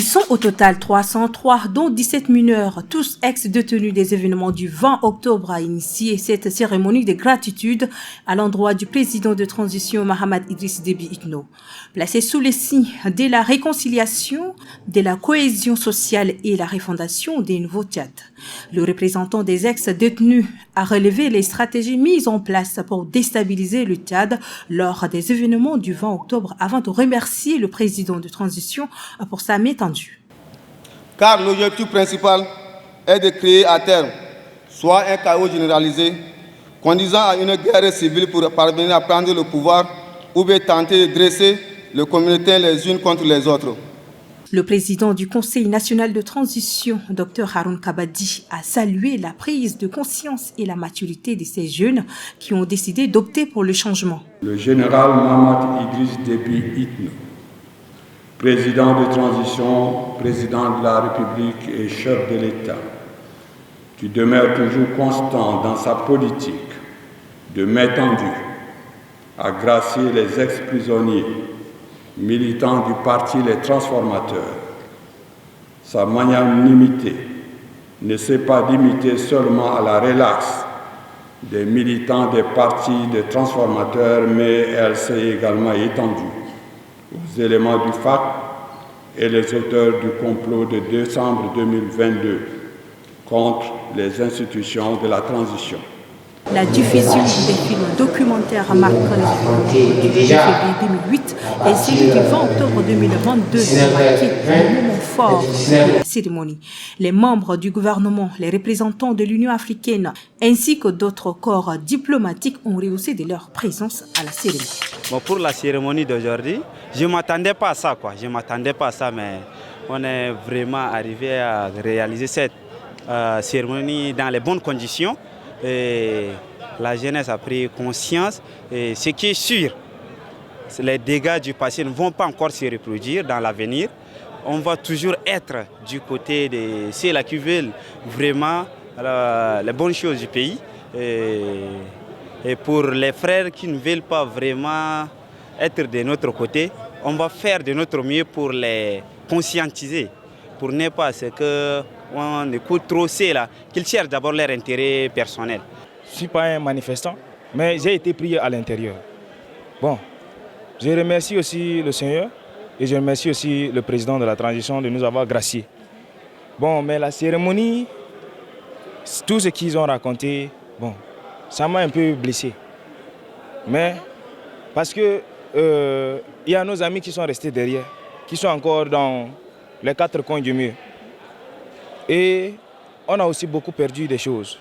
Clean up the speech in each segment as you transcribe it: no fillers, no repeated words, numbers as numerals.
Ils sont au total 303, dont 17 mineurs, tous ex-détenus des événements du 20 octobre, a initié cette cérémonie de gratitude à l'endroit du président de transition Mahamat Idriss Déby Itno. Placé sous les signes de la réconciliation, de la cohésion sociale et la refondation des nouveaux Tchad. Le représentant des ex-détenus a relevé les stratégies mises en place pour déstabiliser le Tchad lors des événements du 20 octobre avant de remercier le président de transition pour sa main tendue. Car l'objectif principal est de créer à terme soit un chaos généralisé conduisant à une guerre civile pour parvenir à prendre le pouvoir ou bien tenter de dresser les communautés les unes contre les autres. Le président du Conseil national de transition, Dr Haroun Kabadi, a salué la prise de conscience et la maturité de ces jeunes qui ont décidé d'opter pour le changement. Le général Mahamat Idriss Déby Itno, président de transition, président de la République et chef de l'État, qui demeure toujours constant dans sa politique de main tendue à gracier les ex-prisonniers, militants du parti Les Transformateurs. Sa magnanimité ne s'est pas limitée seulement à la relaxe des militants des partis des transformateurs, mais elle s'est également étendue aux éléments du FAC et les auteurs du complot de décembre 2022 contre les institutions de la transition. La diffusion des films documentaires marquant les du février 2008 et celui du 20 octobre 2022 ont marqué un moment fort de la cérémonie. Les membres du gouvernement, les représentants de l'Union africaine ainsi que d'autres corps diplomatiques ont rehaussé de leur présence à la cérémonie. Bon, pour la cérémonie d'aujourd'hui, je ne m'attendais pas à ça, Je ne m'attendais pas à ça, mais on est vraiment arrivé à réaliser cette cérémonie dans les bonnes conditions. Et la jeunesse a pris conscience. Et ce qui est sûr, les dégâts du passé ne vont pas encore se reproduire dans l'avenir. On va toujours être du côté de ceux-là qui veulent vraiment les bonnes choses du pays. Et pour les frères qui ne veulent pas vraiment être de notre côté, on va faire de notre mieux pour les conscientiser, pour ne pas ce qu'on écoute trop ceux-là, qu'ils cherchent d'abord leur intérêt personnel. Je ne suis pas un manifestant, mais j'ai été prié à l'intérieur. Bon, je remercie aussi le Seigneur et je remercie aussi le président de la transition de nous avoir graciés. Bon, mais la cérémonie, tout ce qu'ils ont raconté, bon, ça m'a un peu blessé. Mais parce que y a nos amis qui sont restés derrière, qui sont encore dans les quatre coins du mur. Et on a aussi beaucoup perdu des choses.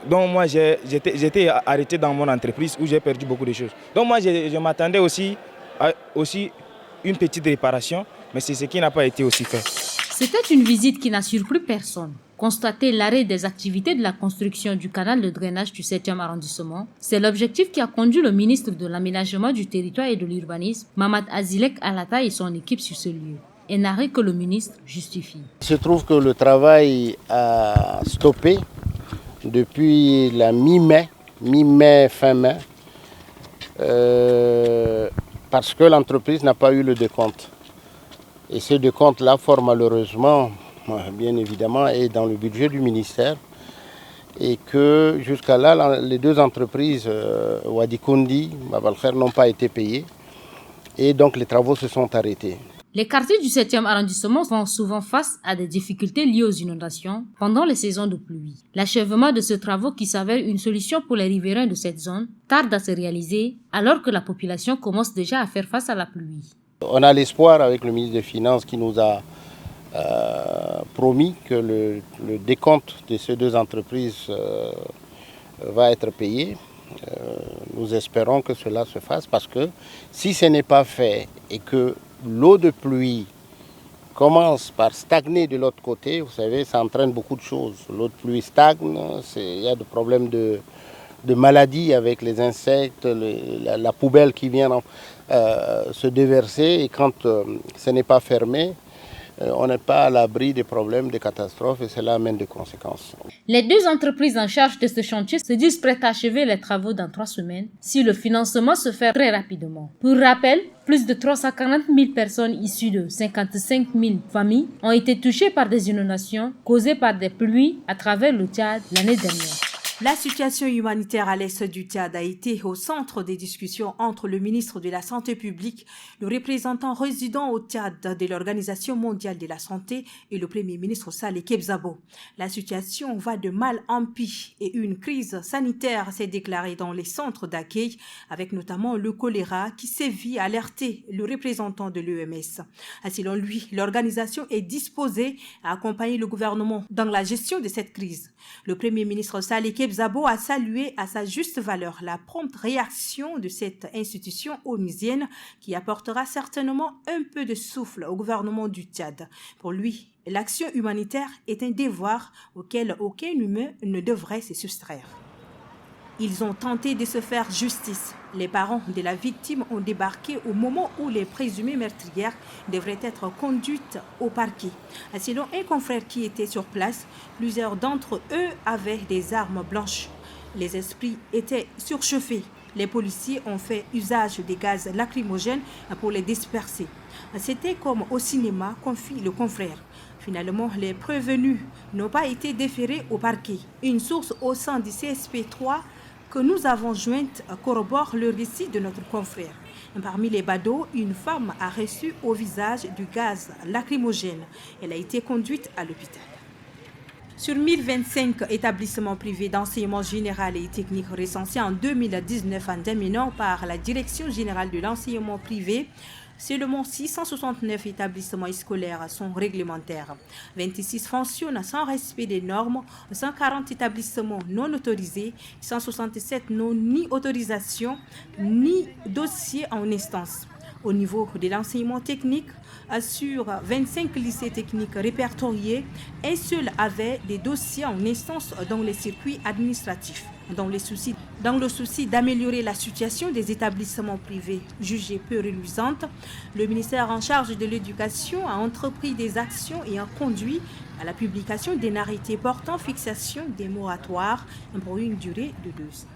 Donc moi, j'étais arrêté dans mon entreprise où j'ai perdu beaucoup de choses. Donc moi, je m'attendais aussi à une petite réparation, mais c'est ce qui n'a pas été aussi fait. C'était une visite qui n'a surpris personne. Constater l'arrêt des activités de la construction du canal de drainage du 7e arrondissement, c'est l'objectif qui a conduit le ministre de l'Aménagement du Territoire et de l'Urbanisme, Mamad Azilek Alata et son équipe sur ce lieu. Un arrêt que le ministre justifie. Il se trouve que le travail a stoppé depuis la mi-mai, fin mai, parce que l'entreprise n'a pas eu le décompte. Et ce décompte-là, fort malheureusement, bien évidemment, est dans le budget du ministère. Et que jusqu'à là, les deux entreprises, Wadi Kundi, Babalkher, n'ont pas été payées. Et donc les travaux se sont arrêtés. Les quartiers du 7e arrondissement font souvent face à des difficultés liées aux inondations pendant les saisons de pluie. L'achèvement de ce travaux qui s'avère une solution pour les riverains de cette zone tarde à se réaliser alors que la population commence déjà à faire face à la pluie. On a l'espoir avec le ministre des Finances qui nous a promis que le décompte de ces deux entreprises va être payé. Nous espérons que cela se fasse parce que si ce n'est pas fait et que l'eau de pluie commence par stagner de l'autre côté, vous savez, ça entraîne beaucoup de choses. L'eau de pluie stagne, il y a des problèmes de maladies avec les insectes, la poubelle qui vient se déverser et quand ce n'est pas fermé, on n'est pas à l'abri des problèmes, des catastrophes et cela amène des conséquences. Les deux entreprises en charge de ce chantier se disent prêtes à achever les travaux dans 3 semaines si le financement se fait très rapidement. Pour rappel, Plus de 340 000 personnes issues de 55 000 familles ont été touchées par des inondations causées par des pluies à travers le Tchad l'année dernière. La situation humanitaire à l'est du Tchad a été au centre des discussions entre le ministre de la Santé publique, le représentant résident au Tchad de l'Organisation mondiale de la santé et le premier ministre Saleh Kebzabo. La situation va de mal en pis et une crise sanitaire s'est déclarée dans les centres d'accueil, avec notamment le choléra qui sévit, a alerté le représentant de l'OMS. Selon lui, l'organisation est disposée à accompagner le gouvernement dans la gestion de cette crise. Le premier ministre Saleh Kebzabo a salué à sa juste valeur la prompte réaction de cette institution onusienne qui apportera certainement un peu de souffle au gouvernement du Tchad. Pour lui, l'action humanitaire est un devoir auquel aucun humain ne devrait se soustraire. Ils ont tenté de se faire justice. Les parents de la victime ont débarqué au moment où les présumées meurtrières devraient être conduites au parquet. Selon un confrère qui était sur place, plusieurs d'entre eux avaient des armes blanches. Les esprits étaient surchauffés. Les policiers ont fait usage des gaz lacrymogènes pour les disperser. C'était comme au cinéma, confie le confrère. Finalement, les prévenus n'ont pas été déférés au parquet. Une source au sein du CSP3 que nous avons jointe corrobore le récit de notre confrère. Parmi les badauds, une femme a reçu au visage du gaz lacrymogène. Elle a été conduite à l'hôpital. Sur 1025 établissements privés d'enseignement général et technique recensés en 2019 en dominant par la Direction générale de l'enseignement privé, seulement 669 établissements scolaires sont réglementaires. 26 fonctionnent sans respect des normes, 140 établissements non autorisés, 167 n'ont ni autorisation ni dossier en instance. Au niveau de l'enseignement technique, sur 25 lycées techniques répertoriés, un seul avait des dossiers en instance dans les circuits administratifs. Dans le souci d'améliorer la situation des établissements privés jugés peu reluisantes, le ministère en charge de l'éducation a entrepris des actions et a conduit à la publication d'un arrêté portant fixation des moratoires pour une durée de 2 ans.